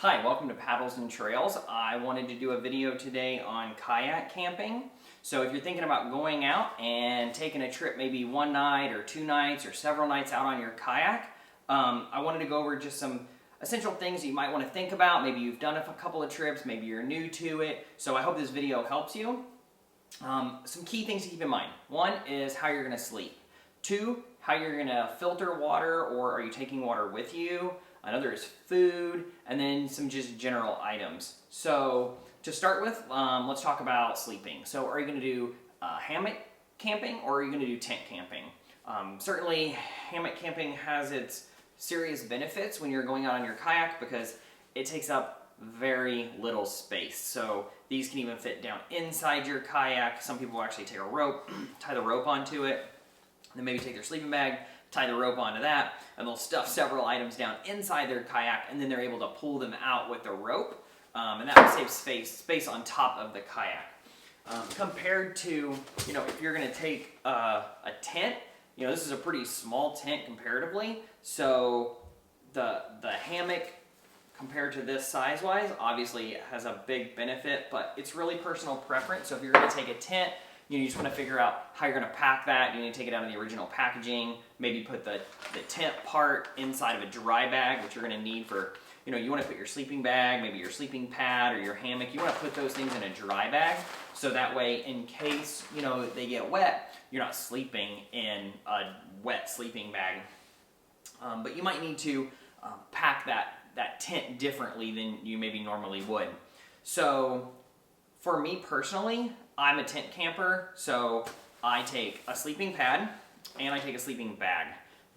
Hi, welcome to Paddles and Trails. I wanted to do a video today on kayak camping. So if you're thinking about going out and taking a trip maybe one night or 2 nights or several nights out on your kayak, I wanted to go over just some essential things you might want to think about. Maybe you've done a couple of trips, maybe you're new to it. So I hope this video helps you. Some key things to keep in mind. One is how you're going to sleep. 2, how you're going to filter water, or are you taking water with you? Another is food, and then some just general items. So to start with, let's talk about sleeping. So are you going to do hammock camping, or are you going to do tent camping? Certainly hammock camping has its serious benefits when you're going out on your kayak because it takes up very little space. So these can even fit down inside your kayak. Some people will actually take a rope, tie the rope onto it, then maybe take their sleeping bag, tie the rope onto that, and they'll stuff several items down inside their kayak, and then they're able to pull them out with the rope, and that will save space on top of the kayak. Compared to, if you're going to take a tent, this is a pretty small tent comparatively, so the hammock compared to this size-wise obviously has a big benefit, but it's really personal preference. So if you're going to take a tent, you just want to figure out how you're going to pack that. You need to take it out of the original packaging, maybe put the tent part inside of a dry bag, which you're going to need for, you want to put your sleeping bag, maybe your sleeping pad or your hammock. You want to put those things in a dry bag, so that way in case, they get wet, you're not sleeping in a wet sleeping bag. But you might need to pack that tent differently than you maybe normally would. So for me personally, I'm a tent camper, so I take a sleeping pad and I take a sleeping bag.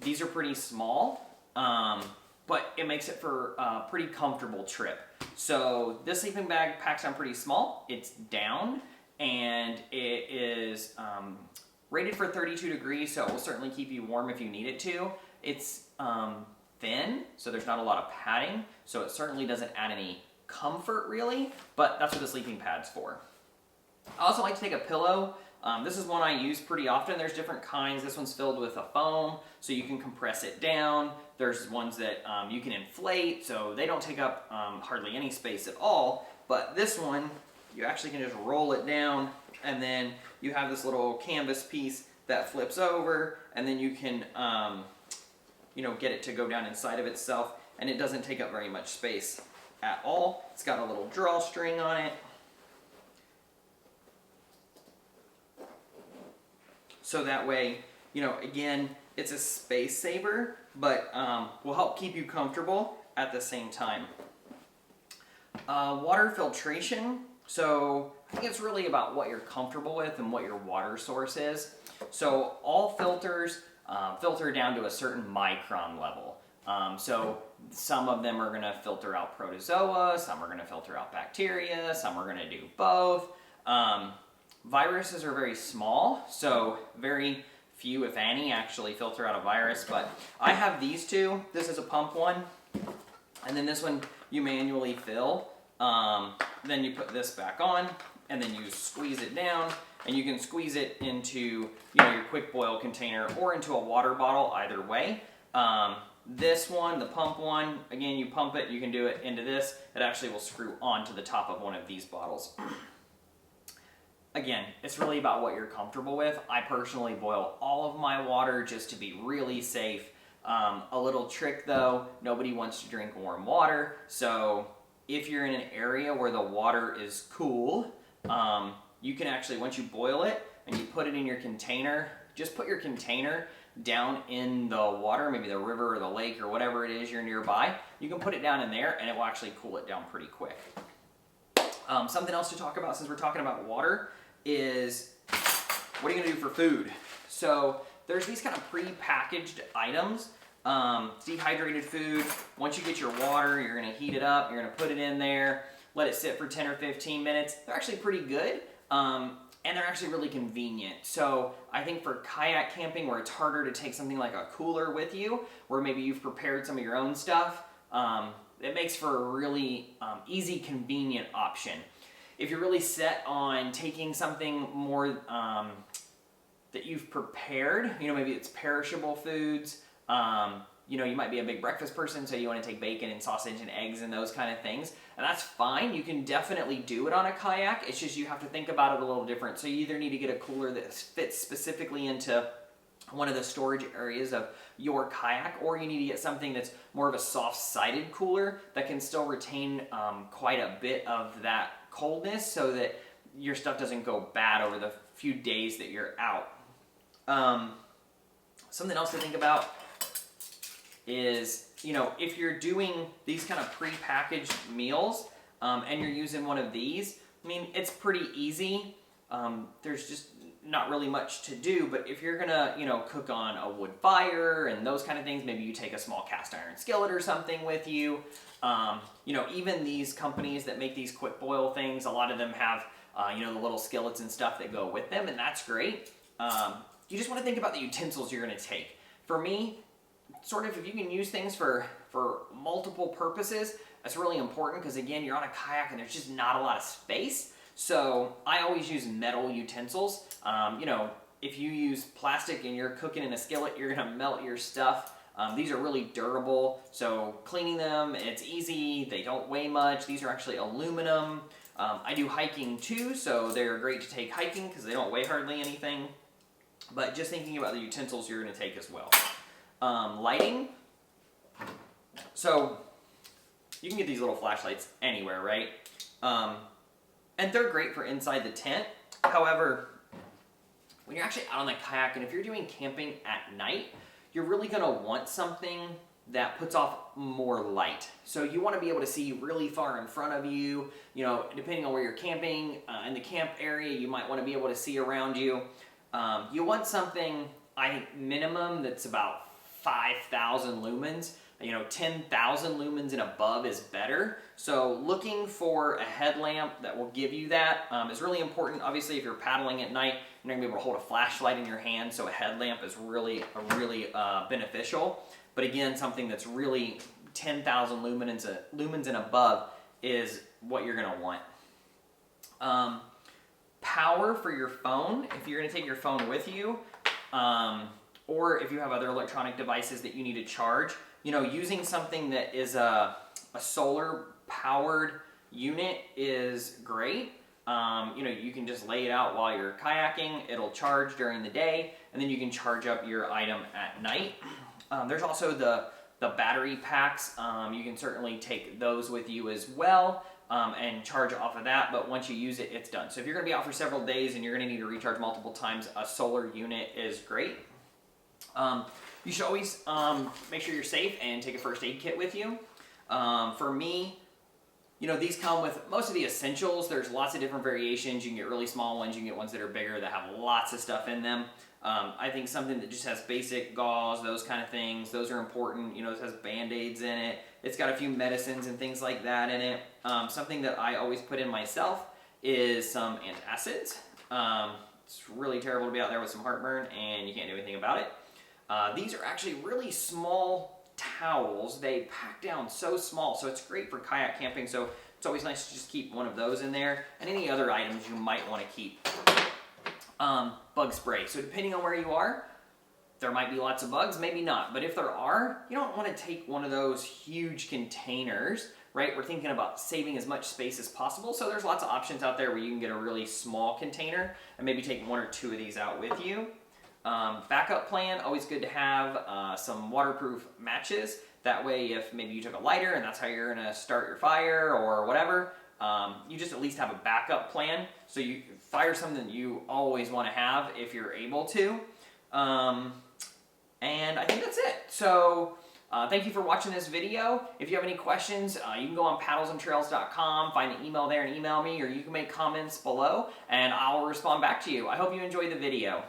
These are pretty small, but it makes it for a pretty comfortable trip. So this sleeping bag packs on pretty small. It's down, and it is rated for 32 degrees, so it will certainly keep you warm if you need it to. It's thin, so there's not a lot of padding, so it certainly doesn't add any comfort really, but that's what the sleeping pad's for. I also like to take a pillow. This is one I use pretty often. There's different kinds. This one's filled with a foam, so you can compress it down. There's ones that you can inflate, so they don't take up hardly any space at all. But this one, you actually can just roll it down, and then you have this little canvas piece that flips over, and then you can get it to go down inside of itself, and it doesn't take up very much space at all. It's got a little drawstring on it. So that way, again, it's a space saver, but will help keep you comfortable at the same time. Water filtration. So I think it's really about what you're comfortable with and what your water source is. So all filters filter down to a certain micron level. So some of them are going to filter out protozoa, some are going to filter out bacteria, some are going to do both. Viruses are very small, so very few, if any, actually filter out a virus, but I have these two. This is a pump one, and then this one you manually fill. Then you put this back on, and then you squeeze it down, and you can squeeze it into your quick boil container or into a water bottle, either way. This one, the pump one, again, you pump it, you can do it into this. It actually will screw onto the top of one of these bottles. Again, it's really about what you're comfortable with. I personally boil all of my water just to be really safe. A little trick though, nobody wants to drink warm water, so if you're in an area where the water is cool, you can actually, once you boil it and you put it in your container, just put your container down in the water, maybe the river or the lake or whatever it is you're nearby. You can put it down in there and it will actually cool it down pretty quick. Something else to talk about since we're talking about water is what are you going to do for food? So there's these kind of pre-packaged items, dehydrated food. Once you get your water, you're going to heat it up, you're going to put it in there, let it sit for 10 or 15 minutes. They're actually pretty good, and they're actually really convenient. So I think for kayak camping, where it's harder to take something like a cooler with you, where maybe you've prepared some of your own stuff, it makes for a really easy, convenient option. If you're really set on taking something more that you've prepared, maybe it's perishable foods, you know, you might be a big breakfast person, so you want to take bacon and sausage and eggs and those kind of things. And that's fine. You can definitely do it on a kayak. It's just you have to think about it a little different. So you either need to get a cooler that fits specifically into one of the storage areas of your kayak, or you need to get something that's more of a soft-sided cooler that can still retain quite a bit of that coldness so that your stuff doesn't go bad over the few days that you're out. Something else to think about is, you know, if you're doing these kind of pre-packaged meals and you're using one of these, I mean, it's pretty easy. There's just not really much to do, but if you're gonna, you know, cook on a wood fire and those kind of things, maybe you take a small cast iron skillet or something with you. You know, even these companies that make these quick boil things, a lot of them have, you know, the little skillets and stuff that go with them, and that's great. You just want to think about the utensils you're going to take. For me, sort of, if you can use things for multiple purposes, that's really important because, again, you're on a kayak and there's just not a lot of space. So I always use metal utensils. You know, if you use plastic and you're cooking in a skillet, you're going to melt your stuff. These are really durable, so cleaning them, it's easy. They don't weigh much. These are actually aluminum. I do hiking too, so they're great to take hiking because they don't weigh hardly anything. But just thinking about the utensils you're going to take as well. Lighting. So you can get these little flashlights anywhere, right? And they're great for inside the tent. However, when you're actually out on the kayak and if you're doing camping at night, you're really going to want something that puts off more light. So you want to be able to see really far in front of you. You know, depending on where you're camping, in the camp area, you might want to be able to see around you. You want something, I think, minimum that's about 5,000 lumens. You know, 10,000 lumens and above is better. So looking for a headlamp that will give you that is really important. Obviously, if you're paddling at night, you're not going to be able to hold a flashlight in your hand, so a headlamp is really beneficial. But again, something that's really 10,000 lumens and above is what you're going to want. Power for your phone, if you're going to take your phone with you, or if you have other electronic devices that you need to charge, you know, using something that is a solar-powered unit is great. You know, you can just lay it out while you're kayaking. It'll charge during the day, and then you can charge up your item at night. There's also the battery packs. You can certainly take those with you as well and charge off of that, but once you use it, it's done. So if you're going to be out for several days and you're going to need to recharge multiple times, a solar unit is great. You should always make sure you're safe and take a first aid kit with you. For me, you know, these come with most of the essentials. There's lots of different variations. You can get really small ones. You can get ones that are bigger that have lots of stuff in them. I think something that just has basic gauze, those kind of things, those are important. You know, it has Band-Aids in it. It's got a few medicines and things like that in it. Something that I always put in myself is some antacids. It's really terrible to be out there with some heartburn and you can't do anything about it. These are actually really small towels. They pack down so small, so it's great for kayak camping. So it's always nice to just keep one of those in there, and any other items you might want to keep. Bug spray. So depending on where you are, there might be lots of bugs, maybe not. But if there are, you don't want to take one of those huge containers, right? We're thinking about saving as much space as possible. So there's lots of options out there where you can get a really small container and maybe take one or two of these out with you. Backup plan, always good to have some waterproof matches. That way, if maybe you took a lighter and that's how you're gonna start your fire or whatever, you just at least have a backup plan. So you fire something you always wanna have if you're able to. And I think that's it. So thank you for watching this video. If you have any questions, you can go on paddlesandtrails.com, find the email there and email me, or you can make comments below and I'll respond back to you. I hope you enjoyed the video.